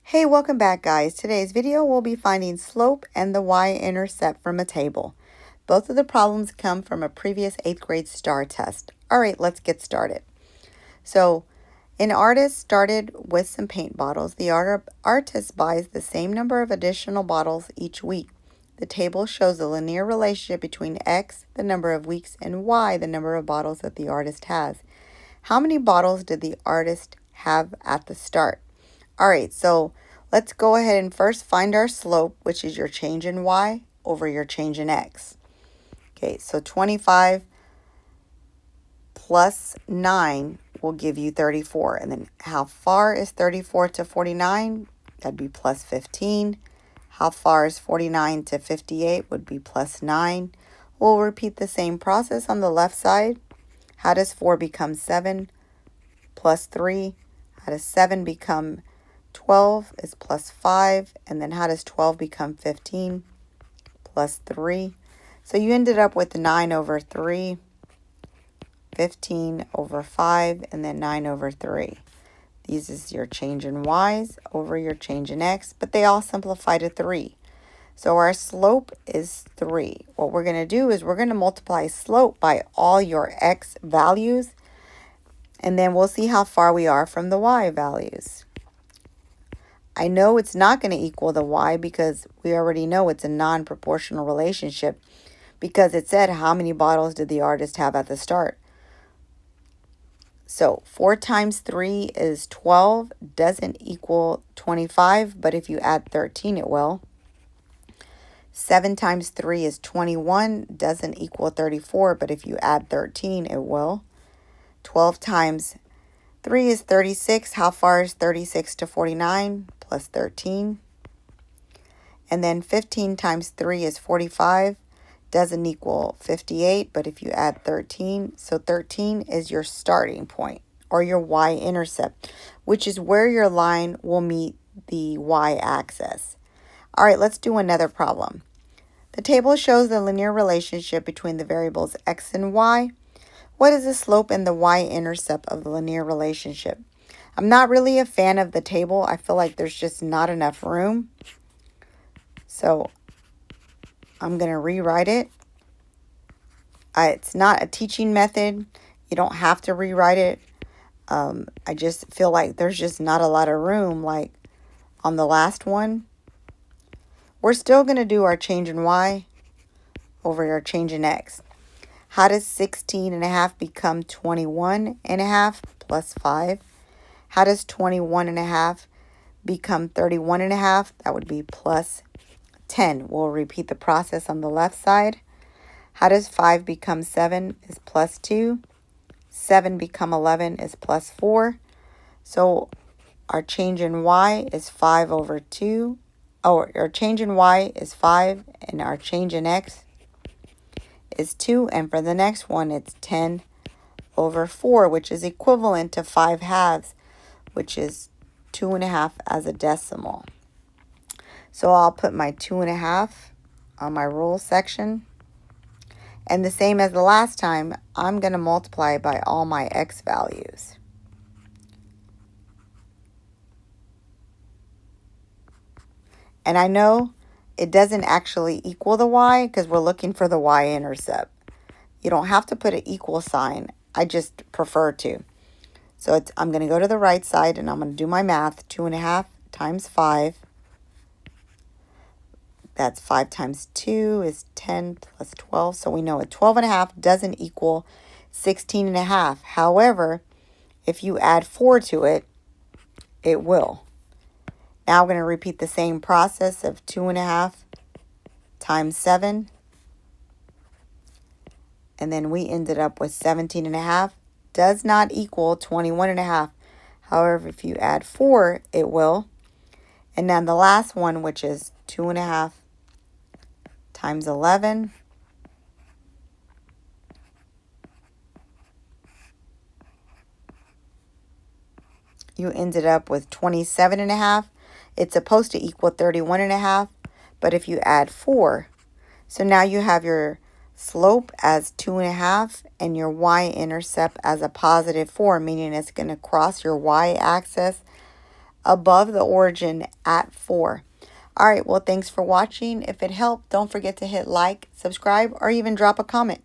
Hey, welcome back guys. Today's video we'll be finding slope and the y-intercept from a table. Both of the problems come from a previous 8th grade STAAR test. Alright, let's get started. So, an artist started with some paint bottles. The artist buys the same number of additional bottles each week. The table shows a linear relationship between X, the number of weeks, and Y, the number of bottles that the artist has. How many bottles did the artist have at the start? Alright, so let's go ahead and first find our slope, which is your change in Y over your change in X. Okay, so 25 plus 9 will give you 34. And then how far is 34 to 49? That'd be plus 15. How far is 49 to 58 would be plus 9. We'll repeat the same process on the left side. How does 4 become 7? Plus 3. How does 7 become 12 is plus 5. And then how does 12 become 15? Plus 3. So you ended up with 9 over 3, 15 over 5, and then 9 over 3. These is your change in Y's over your change in X, but they all simplify to 3. So our slope is 3. What we're going to do is we're going to multiply slope by all your X values, and then we'll see how far we are from the Y values. I know it's not going to equal the Y because we already know it's a non-proportional relationship because it said how many bottles did the artist have at the start. So 4 times 3 is 12, doesn't equal 25, but if you add 13 it will. 7 times 3 is 21, doesn't equal 34, but if you add 13 it will. 12 times 3 is 36. How far is 36 to 49? Plus 13. And then 15 times 3 is 45. Doesn't equal 58, but if you add 13, so 13 is your starting point or your y-intercept, which is where your line will meet the y-axis. All right, let's do another problem. The table shows the linear relationship between the variables x and y. What is the slope and the y-intercept of the linear relationship? I'm not really a fan of the table. I feel like there's just not enough room. So I'm going to rewrite it. It's not a teaching method. You don't have to rewrite it. I just feel like there's just not a lot of room like on the last one. We're still going to do our change in Y over our change in X. How does 16.5 become 21.5 plus 5? How does 21.5 become 31.5? That would be plus 10. We'll repeat the process on the left side. How does 5 become 7 is plus 2. 7 become 11 is plus 4. So our change in Y is 5 over 2. Oh, our change in Y is 5 and our change in X is 2. And for the next one, it's 10 over 4, which is equivalent to 5 halves, which is 2.5 as a decimal. So I'll put my 2.5 on my rule section. And the same as the last time, I'm going to multiply by all my X values. And I know it doesn't actually equal the Y because we're looking for the y-intercept. You don't have to put an equal sign. I just prefer to. So I'm going to go to the right side and I'm going to do my math. 2.5 times 5. That's 5 times 2 is 10 plus 12. So we know a 12.5 doesn't equal 16.5. However, if you add 4 to it, it will. Now I'm going to repeat the same process of 2.5 times 7. And then we ended up with 17.5. Does not equal 21.5. However, if you add 4, it will. And then the last one, which is 2.5 times 11. You ended up with 27.5. It's supposed to equal 31.5, but if you add 4, so now you have your slope as 2.5 and your y-intercept as a positive 4, meaning it's going to cross your y-axis above the origin at 4. All right, well, thanks for watching. If it helped, don't forget to hit like, subscribe, or even drop a comment.